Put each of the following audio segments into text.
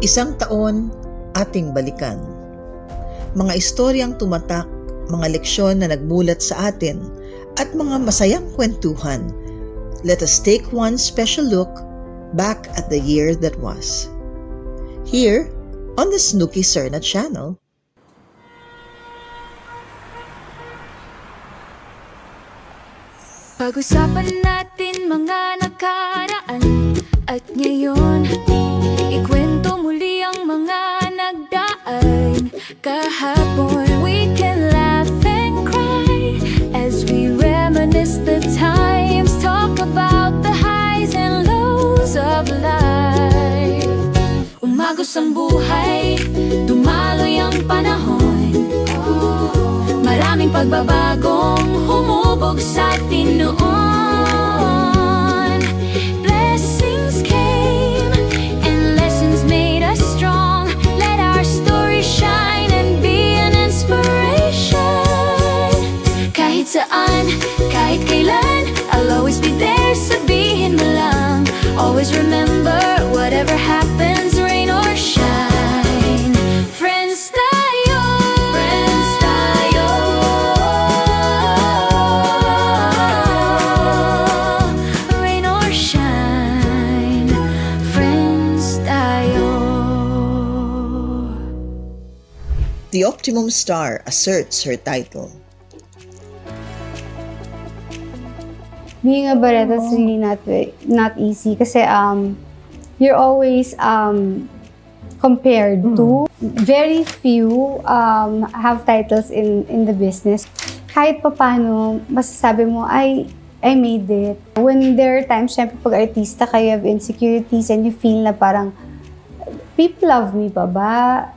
Isang taon, ating balikan. Mga istoryang tumatak, mga leksyon na nagmulat sa atin, at mga masayang kwentuhan. Let us take one special look back at the year that was. Here, on the Snooki Serna channel. Pag-usapan natin mga nakaraan at ngayon, ikwento muli ang mga nagdaan kahapon. We can laugh and cry as we reminisce the times, talk about the highs and lows of life. Umagos ang buhay, dumaloy ang panahon, maraming pagbabagong humubog sa atin noon. Blessings came and lessons made us strong. Let our story shine and be an inspiration. Kahit saan, kahit kailan, I'll always be there, sabihin mo lang. Always remember, whatever happens, rain or shine, friends tayo. Friends tayo. Rain or shine, friends tayo. The Optimum Star asserts her title. Being a bareta is really not easy kasi you're always compared to. Very few have titles in the business. Kahit papano, masasabi mo, I made it. When there are times, syempre pag artista ka, you have insecurities and you feel na parang, people love me pa ba?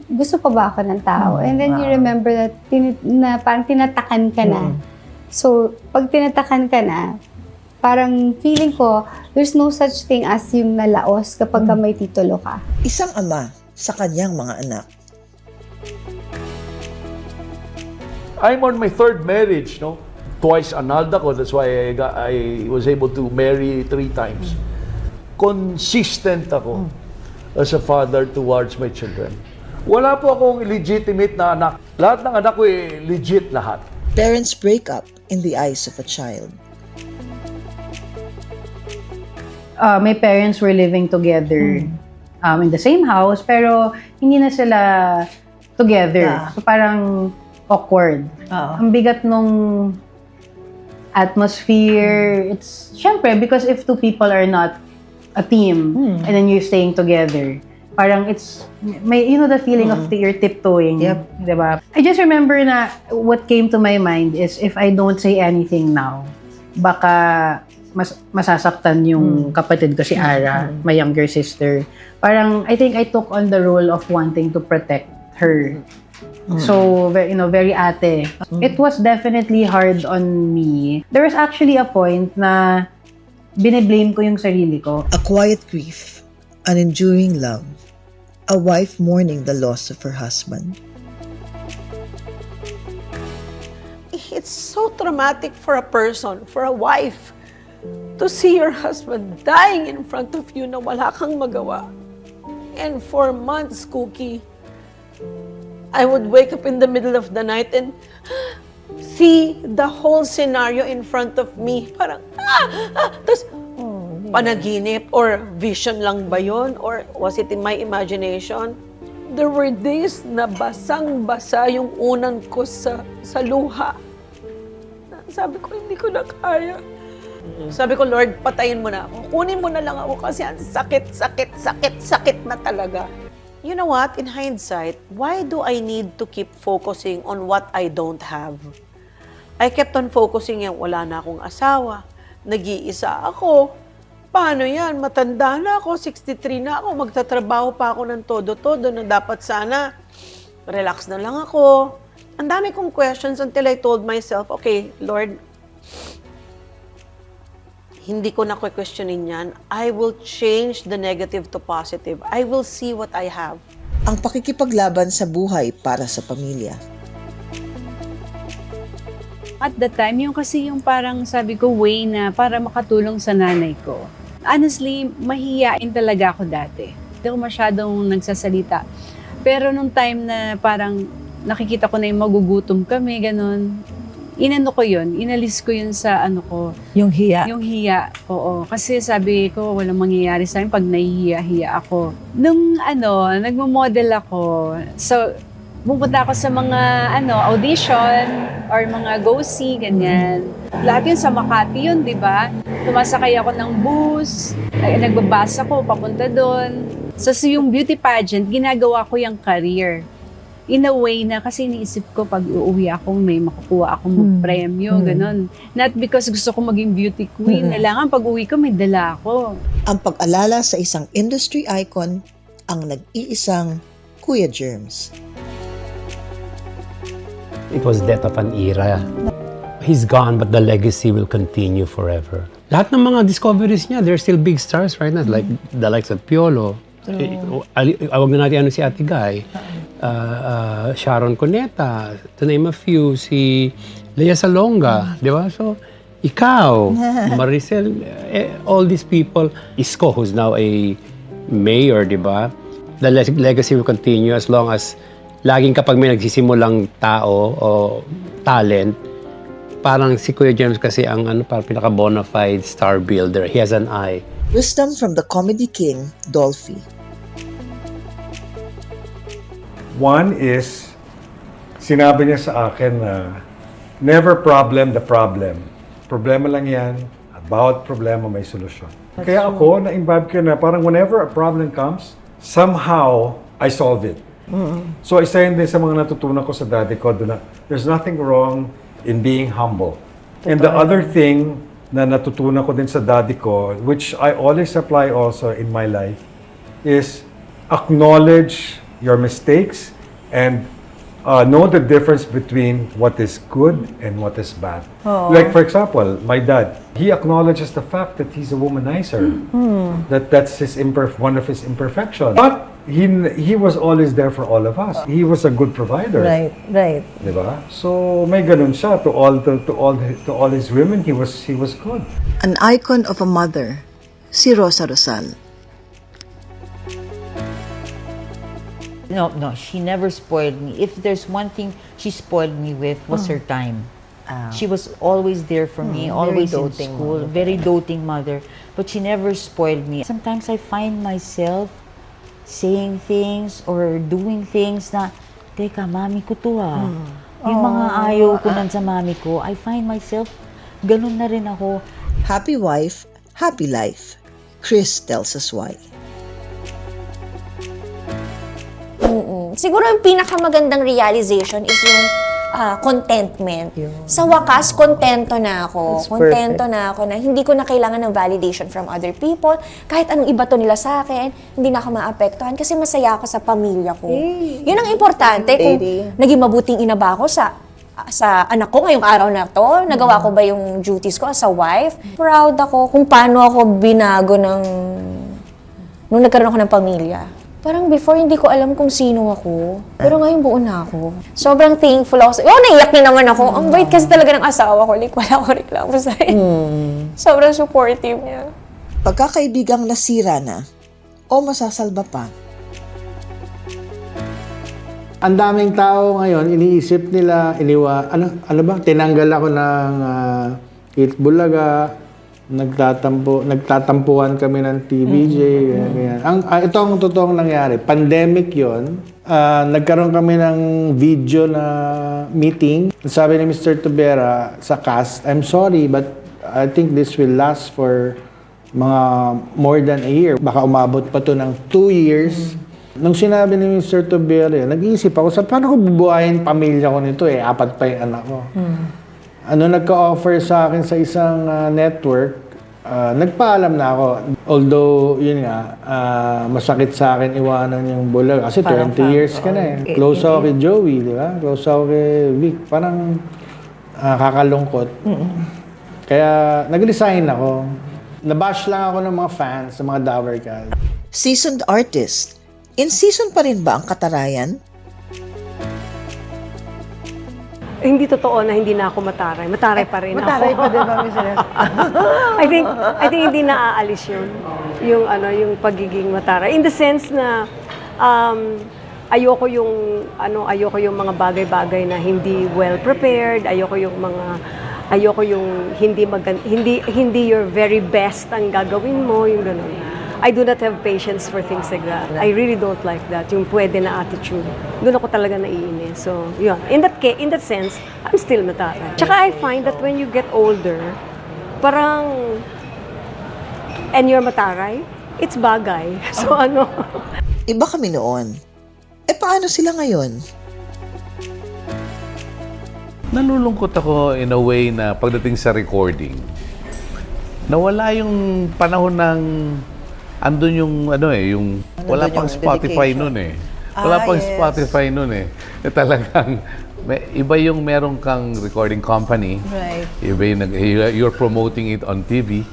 Gusto pa ba ako ng tao? And then you remember that parang tinatakan ka na. So, pag tinatakan ka na, parang feeling ko, there's no such thing as yung nalaos kapag may titulo ka. Isang ama sa kanyang mga anak. I'm on my third marriage, no? Twice annulled ako. That's why I was able to marry 3 times. Consistent ako as a father towards my children. Wala po akong illegitimate na anak. Lahat ng anak ko legit lahat. Parents break up in the eyes of a child. My parents were living together in the same house, pero hindi na sila together. So parang awkward. Ang bigat nung atmosphere. It's, syempre, because if 2 people are not a team, and then you're staying together, parang it's, may, you know the feeling of you're tiptoeing. Yep. Diba? I just remember na what came to my mind is if I don't say anything now, baka masasaktan yung kapatid ko si Ara, my younger sister. Parang, I think I took on the role of wanting to protect her. So, you know, very ate. It was definitely hard on me. There was actually a point na bine-blame ko yung sarili ko. A quiet grief, an enduring love, a wife mourning the loss of her husband. It's so traumatic for a person, for a wife, to see your husband dying in front of you na wala kang magawa. And for months, Cookie, I would wake up in the middle of the night and see the whole scenario in front of me. Parang, tapos, panaginip or vision lang ba yun? Or was it in my imagination? There were days na basang-basa yung unan ko sa luha. Sabi ko, hindi ko na kaya. Sabi ko, Lord, patayin mo na ako. Kunin mo na lang ako kasi ang sakit na talaga. You know what? In hindsight, why do I need to keep focusing on what I don't have? I kept on focusing yung wala na akong asawa, nag-iisa ako. Paano yan? Matanda na ako, 63 na ako, magtatrabaho pa ako ng todo-todo na dapat sana relax na lang ako. Ang dami kong questions until I told myself, okay, Lord, hindi ko na questionin yan. I will change the negative to positive. I will see what I have. Ang pakikipaglaban sa buhay para sa pamilya. At the time, yung kasi yung parang sabi ko way na para makatulong sa nanay ko. Honestly, mahihiyain talaga ako dati. Hindi ako masyadong nagsasalita. Pero nung time na parang nakikita ko na yung magugutom kami, ganun, inano ko yun, inalis ko yun sa ano ko. Yung hiya. Yung hiya, oo. Kasi sabi ko, walang mangyayari sa akin pag nahihiya-hiya ako. Nung nagmo-model ako, so, pupunta ako sa mga audition or mga go-see, ganyan. Lahat yun sa Makati yun, di ba? Tumasakay ako ng bus, nagbabasa ko, papunta doon. So yung beauty pageant, ginagawa ko yung career. In a way na kasi iniisip ko pag uuwi ako, may makukuha akong premyo, ganun. Not because gusto ko maging beauty queen. Kailangan pag uwi ko, may dala ako. Ang pag-alala sa isang industry icon ang nag-iisang Kuya Germs. It was death of an era. He's gone, but the legacy will continue forever. Lahat ng mga discoveries niya, they're still big stars right now, like the likes of Piolo. Awag na natin si Ate Guy, Sharon Cuneta, to name a few, si Lea Salonga, di ba? So, ikaw, Maricel, all these people, Isko, who's now a mayor, di ba? The legacy will continue as long as laging kapag may nagsisimulang tao o talent, parang si Kuya James kasi ang parang pinaka bona fide star builder. He has an eye. Wisdom from the comedy king, Dolphy. One is, sinabi niya sa akin na never problem the problem. Problema lang yan, about problema may solusyon. Kaya ako, na-imbibe ko na parang whenever a problem comes, somehow I solve it. So isa yun din sa mga natutunan ko sa daddy ko, na there's nothing wrong in being humble. And the other thing na natutunan ko din sa daddy ko, which I always apply also in my life, is acknowledge your mistakes and know the difference between what is good and what is bad. Like for example, my dad, he acknowledges the fact that he's a womanizer. That's one of his imperfections. But he was always there for all of us. He was a good provider. Right. Diba? So may ganun siya to all his women. He was good. An icon of a mother, si Rosa Rosal. No, she never spoiled me. If there's one thing she spoiled me with was her time. She was always there for me, always in school. Very doting mother. But she never spoiled me. Sometimes I find myself saying things or doing things na, teka, mami ko to Yung mga ayaw ko nun sa mami ko, I find myself, ganun na rin ako. Happy wife, happy life. Chris tells us why. Siguro yung pinakamagandang realization is yung contentment. Sa wakas, kontento na ako. Kontento na ako na hindi ko na kailangan ng validation from other people. Kahit anong iba to nila sa akin, hindi na ako maapektuhan kasi masaya ako sa pamilya ko. Yun ang importante. Kung naging mabuting ina ba ako sa anak ko ngayong araw na to, nagawa ko ba yung duties ko as a wife? Proud ako kung paano ako binago nung nagkaroon ako ng pamilya. Parang before, hindi ko alam kung sino ako. Pero ngayon, buo na ako. Sobrang thankful ako. Naiyak na naman ako. Ang bait kasi talaga ng asawa ko. Like, wala ko reklamo sa'yo. Sobrang supportive niya. Pagkakaibigang nasira na o masasalba pa. Ang daming tao ngayon, iniisip nila, ano ba, tinanggal ako ng Eat Bulaga, nagtatampuhan kami ng TVJ, ganyan. Ito ang totoong nangyari. Pandemic yon. Nagkaroon kami ng video na meeting. Sabi ni Mr. Tubera sa cast, I'm sorry, but I think this will last for mga more than a year. Baka umabot pa to ng 2 years. Nung sinabi ni Mr. Tubera, nag-iisip ako, paano ko bubuhayin pamilya ko nito 4 pa yung anak ko. Nagka-offer sa akin sa isang network, nagpaalam na ako. Although, yun nga, masakit sa akin iwanan yung Bulaga. Kasi 20 years ka na eh. Close ako kay Joey, di ba? Close ako kay Vic. Parang kakalungkot. Kaya nag-resign ako. Nabash lang ako ng mga fans, sa mga Dower Cats. Seasoned artist. In season pa rin ba ang Katarayan? hindi totoo na hindi na ako mataray. Mataray pa rin Mataray ako. pa din ba, Miss Celeste? I think hindi naaalis yun. Yung pagiging mataray. In the sense na ayoko yung mga bagay-bagay na hindi well prepared, ayoko yung hindi your very best ang gagawin mo, yung ganun. I do not have patience for things like that. I really don't like that, yung pwede na attitude. Doon ako talaga naiinis. So, yun. In that sense, I'm still mataray. Tsaka I find that when you get older, parang, and you're mataray, it's bagay. So, Iba kami noon. Paano sila ngayon? Nalulungkot ako in a way na pagdating sa recording, nawala yung panahon ng andun yung yung wala pang Spotify noon eh. Wala pang Spotify noon eh. Talagang iba yung meron kang recording company. Right. Iba yung you're promoting it on TV.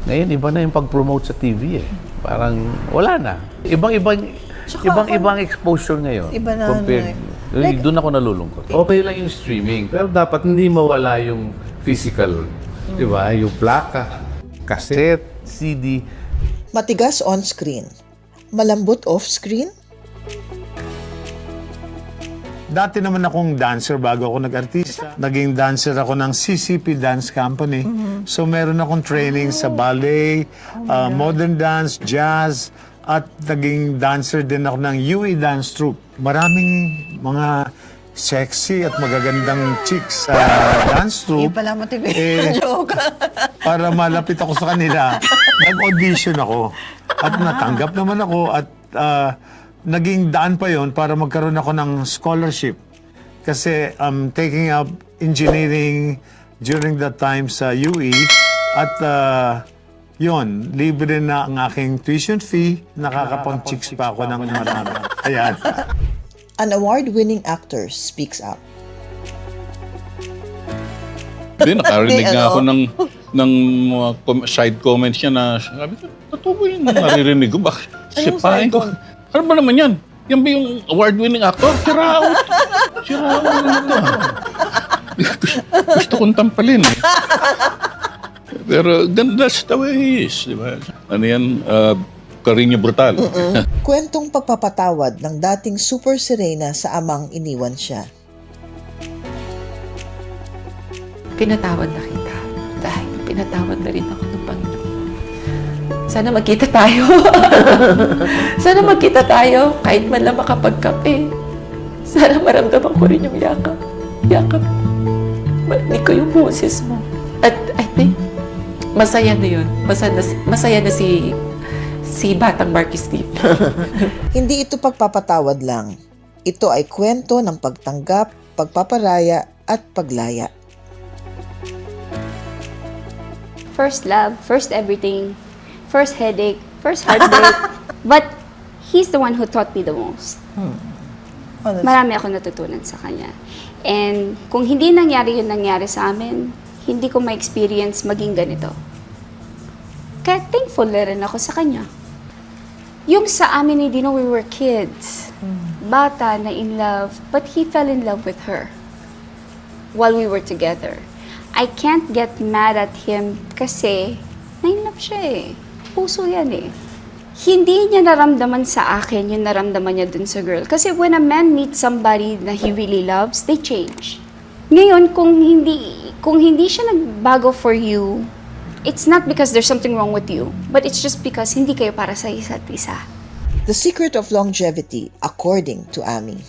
Ngayon iba na yung pag-promote sa TV eh. Parang wala na. Ibang exposure ngayon. Iba na compared, doon ako nalulungkot. Okay lang yung streaming, pero dapat hindi mawala yung physical. Di ba? Yung plaka, cassette, CD. Matigas on-screen. Malambot off-screen? Dati naman akong dancer bago ako nag-artista. Naging dancer ako ng CCP Dance Company. So meron akong training sa ballet, modern dance, jazz, at naging dancer din ako ng UE Dance Troupe. Maraming mga sexy at magagandang chicks sa dance troupe. Yung pala motivation joke. Para malapit ako sa kanila, nag-audition ako. At natanggap naman ako at naging daan pa yon para magkaroon ako ng scholarship. Kasi I'm taking up engineering during that time sa UE at yon, libre na ang aking tuition fee, nakakapang-chicks pa ako ng marami. Ayan. An award-winning actor speaks up. Hindi, nakarinig nga ako ng mga side comments niya na sabi ko, totoo ba yung naririnig ko? Bakit? Sipahin ko. Ano ba naman yan? Yan ba yung award-winning actor? Sirao na ito. Gusto kong tampalin eh. Pero that's the way he is, di ba? Ano yan? Carino Brutal. Kwentong pagpapatawad ng dating super sirena sa amang iniwan siya. Pinatawad na kita dahil pinatawad na rin ako ng Panginoon. Sana magkita tayo. Sana magkita tayo kahit man lang makapagkape. Sana maramdaman ko rin yung yakap. Yakap. Marinig ko yung boses mo. At I think, masaya na yun. Masaya na si Batang Marky Steve. Hindi ito pagpapatawad lang. Ito ay kwento ng pagtanggap, pagpaparaya at paglaya. First love, first everything, first headache, first heartbreak. But he's the one who taught me the most. Marami ako natutunan sa kanya. And kung hindi nangyari yun nangyari sa amin, hindi ko ma-experience maging ganito. Kaya thankful na rin ako sa kanya. Yung sa amin ni Dino, we were kids. Bata na in love, but he fell in love with her while we were together. I can't get mad at him kasi na-in-love siya eh. Puso yan eh. Hindi niya naramdaman sa akin yung naramdaman niya dun sa girl. Kasi when a man meets somebody na he really loves, they change. Ngayon, kung hindi siya nagbago for you, it's not because there's something wrong with you, but it's just because hindi kayo para sa isa't isa. The secret of longevity, according to Ami.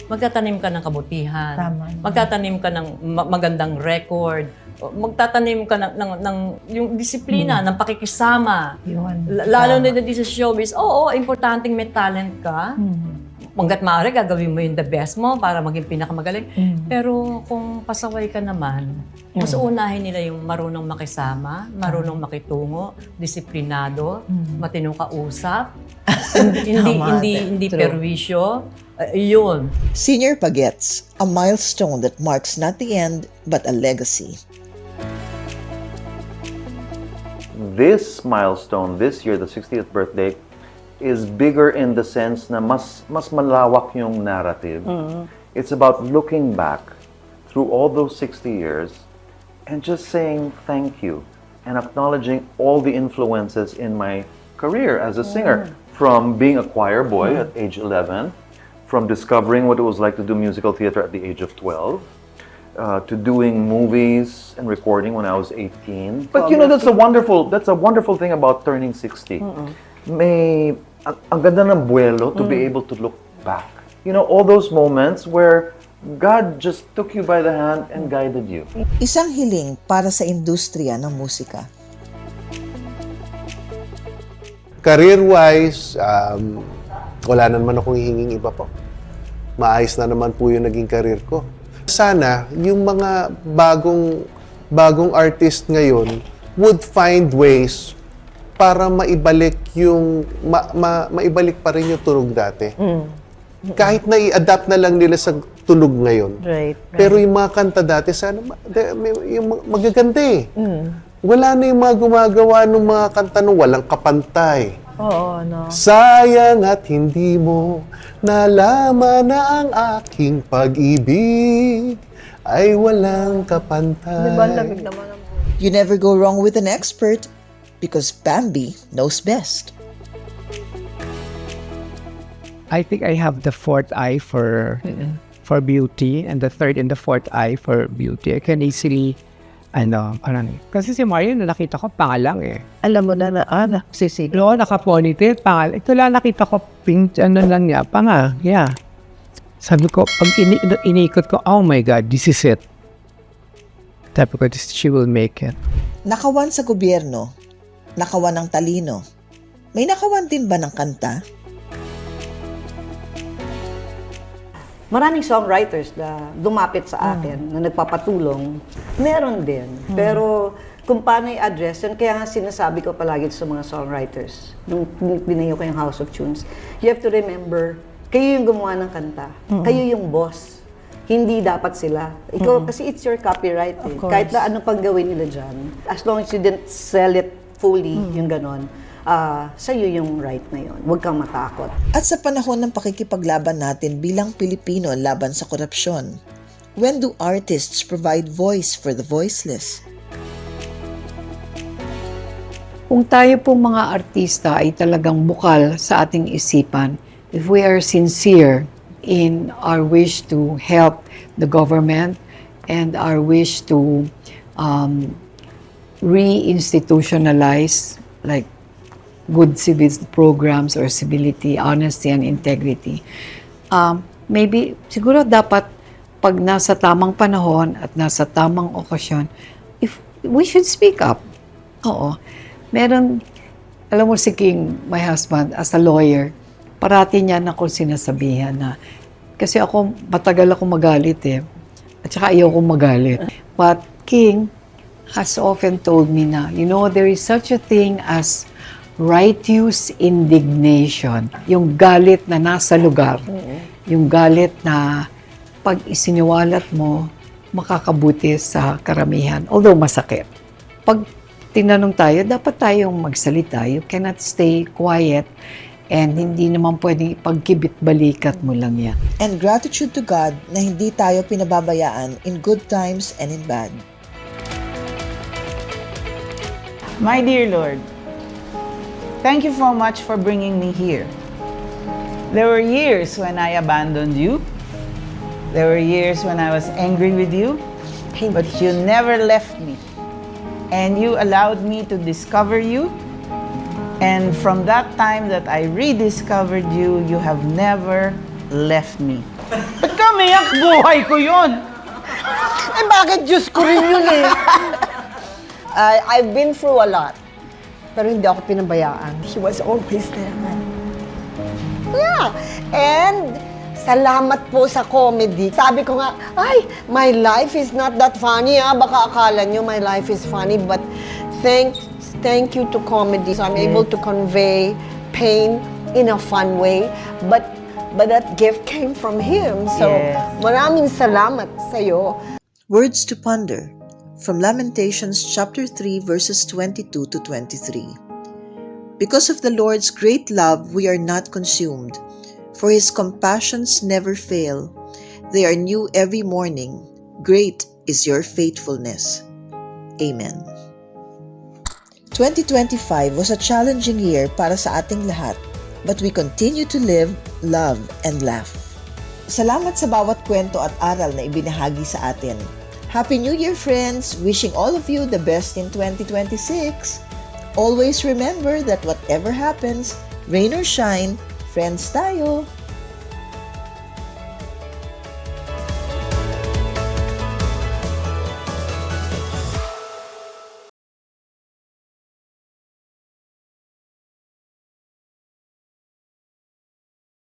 Magtatanim ka ng kabutihan. Magtatanim ka ng magandang record. Magtatanim ka ng yung disiplina, ng pakikisama. Lalo na din sa showbiz, importanteng may talent ka. Hanggat maaari, gagawin mo yung the best mo para maging pinakamagaling. Pero kung pasaway ka naman, mas unahin nila yung marunong makisama, marunong makitungo, disiplinado, matinong kausap, hindi perwisyo. Yun. Senior Pagets, a milestone that marks not the end, but a legacy. This milestone, this year, the 60th birthday, is bigger in the sense na mas malawak yung narrative. It's about looking back through all those 60 years and just saying thank you and acknowledging all the influences in my career as a singer. From being a choir boy at age 11, from discovering what it was like to do musical theater at the age of 12, to doing movies and recording when I was 18. But you know, that's a wonderful thing about turning 60. Ang ganda ng buwelo to be able to look back. You know, all those moments where God just took you by the hand and guided you. Isang hiling para sa industriya ng musika. Career-wise, wala na naman akong hihinging iba po. Maayos na naman po yung naging career ko. Sana, yung mga bagong artist ngayon would find ways para maibalik maibalik pa rin yung tunog dati. Kahit na i-adapt na lang nila sa tunog ngayon. Right. Pero yung mga kanta dati, sana yung magaganda eh. Wala na yung mga gumagawa ng mga kanta nung walang kapantay. Oo, no. Sayang at hindi mo nalaman na ang aking pag-ibig ay walang kapantay. Diba, lamig naman ang You never go wrong with an expert because Bambi knows best. I think I have the fourth eye for beauty and the third and the fourth eye for beauty. I can easily kasi si Mario na nakita ko pangalang eh. Alam mo na sisig. No, naka-ponytail, pangalang. Ito lang nakita ko pink, lang niya, yeah. Sabi ko, pag iniikot ko, oh my God, this is it. Sabi ko, she will make it. Nakawan sa gobyerno, nakawan ng talino. May nakawan din ba ng kanta? Maraming songwriters na dumapit sa akin, na nagpapatulong. Meron din. Pero kung paano i-address yun, kaya nga sinasabi ko palagi sa mga songwriters, nung binayo ko yung House of Tunes, you have to remember, kayo yung gumawa ng kanta. Kayo yung boss. Hindi dapat sila. Ikaw, kasi it's your copyright. Eh. Kahit na anong pang gawin nila dyan, as long as you didn't sell it fully, yung ganon, sa'yo yung right na yun. Huwag kang matakot. At sa panahon ng pakikipaglaban natin bilang Pilipino laban sa korupsyon, when do artists provide voice for the voiceless? Kung tayo pong mga artista ay talagang bukal sa ating isipan, if we are sincere in our wish to help the government and our wish to re-institutionalize like good civil programs or civility, honesty, and integrity. Maybe, siguro dapat pag nasa tamang panahon at nasa tamang okasyon, if we should speak up. Oo. Meron, alam mo si King, my husband, as a lawyer, parati niya na ako sinasabihan na, kasi ako, matagal ako magalit eh. At saka ayaw kong magalit. But King has often told me na, you know, there is such a thing as righteous indignation, yung galit na nasa lugar, yung galit na pag isiniwalat mo, makakabuti sa karamihan, although masakit. Pag tinanong tayo, dapat tayong magsalita. You cannot stay quiet and hindi naman pwedeng pagkibit-balikat mo lang yan. And gratitude to God na hindi tayo pinababayaan in good times and in bad. My dear Lord, thank you so much for bringing me here. There were years when I abandoned you. There were years when I was angry with you, but you never left me. And you allowed me to discover you. And from that time that I rediscovered you, you have never left me. Ba't kamiyak buhay ko yun? Eh bakit Diyos ko rin yun eh? I've been through a lot. Pero hindi ako pinabayaan. He was always there. Yeah. And salamat po sa comedy. Sabi ko nga, ay, my life is not that funny. Baka akala nyo my life is funny. But thank you to comedy. So I'm able to convey pain in a fun way. But that gift came from Him. So maraming salamat sa'yo. Words to ponder from Lamentations chapter 3 verses 22 to 23. Because of the Lord's great love, we are not consumed, for His compassions never fail. They are new every morning. Great is your faithfulness. Amen. 2025 was a challenging year para sa ating lahat, but we continue to live, love, and laugh. Salamat sa bawat kwento at aral na ibinahagi sa atin. Happy New Year, friends! Wishing all of you the best in 2026. Always remember that whatever happens, rain or shine, friends tayo!